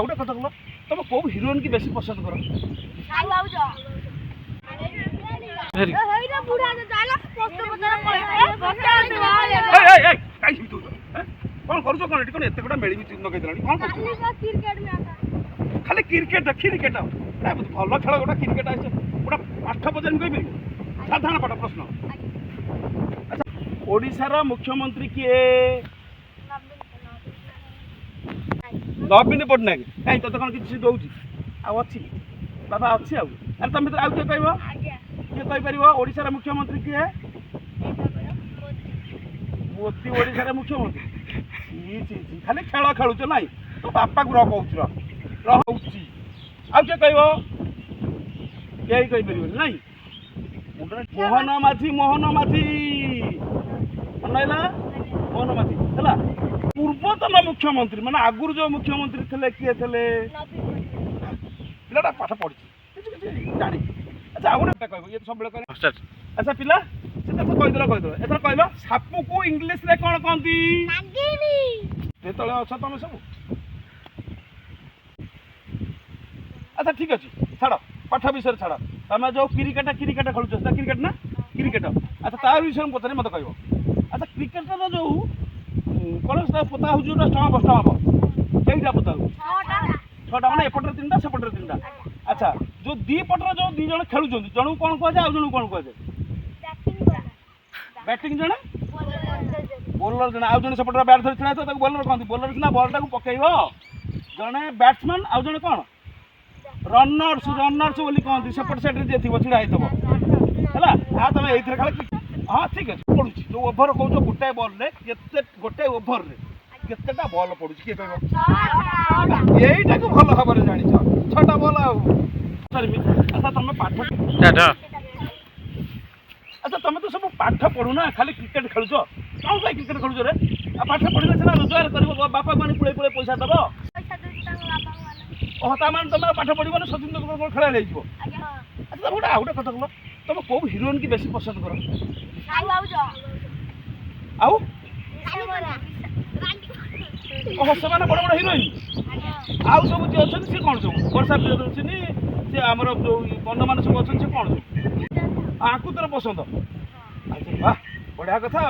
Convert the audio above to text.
गोटे कथा कह तुम कौ हिरोइन की बेसी पसंद कर कौन कर कौन एत गोटा मेल नगे खाली क्रिकेट क्रिकेट भल खेल गोटा क्रिकेट आस गोटा पाठ पचार कह साधारण पाठ प्रश्न अच्छा ओडिशार मुख्यमंत्री किए नवीन पट्टनायक कहीं तो कौन किसी दौर अच्छी बाबा अच्छी आम तुम भर आउ किए कह किए कहीपर ओडिशार मुख्यमंत्री किए मोदी ओडिशार मुख्यमंत्री खाली खेल खेलुच ना तो बापा को रही आउ किए कह यही कहीपर ना मोहन माझी अनैला मोहन माझी है पूर्वतन मुख्यमंत्री माने आगुर जो मुख्यमंत्री थे किए थे पिलाटा पाठ पढ़ी जानी अच्छा आउ गोटे कह ये सब अच्छा पिला से कहीदेल एथर कहल सापू को इंग्लीश रे कौन कहती अच्छ तुम सब अच्छा ठीक अच्छे छाड़ पाठ विषय छाड़ तुम जो क्रिकेट खेलुच क्रिकेट ना क्रिकेट अच्छा तार विषय में पचारे मत कह अच्छा क्रिकेटर जो कौन पोता हो स्टम्प हम कईटा पोता हो छटा मैंने एपटे 3टा सेपटे 3टा अच्छा जो दीपटर जो दी जन खेलुं जन कौन कहुए आउ जन कौन कहुए बैटिंग जड़े बोलर जड़े आउ जन सेपटे बैट धरी छड़ा तो बोलर कहते बोलर सीना बल्टा को पकड़ जड़े बैट्समैन आउ जड़े कौन रनर्स बोली कहते सेपट साइड जी थी छिड़ा होता है तुम ये खाली हाँ ठीक अच्छे पड़ू जो ओभर कौच गोटाए बल गोटे ओभर केतेटा बल पड़ू किए कह यहीटा को भल भाव में जान 6टा बल अच्छा तुम पाठ अच्छा तुम तो सब पाठ पढ़ू ना खाली क्रिकेट खेलुच कौन कहीं क्रिकेट खेलुच रे पाठ पढ़ले सीना रोजगार कर बापा को पुड़े पुड़े पैसा दब ता मान तुम पाठ पढ़न सचिन तेंदुलकर खेला अच्छा गोटे आउ गोटे कथा कह तुम कौ हिरोइन की बेसी पसंद कर आउ से बड़ बड़ हिरोइन आउ सब जी अच्छा सी कौन सब वर्षा प्रियदर्शिनी सी आमर जो बंध मान सब अच्छा सी कौन सब आपको तेरा पसंद अच्छा वाह बढ़िया कथा।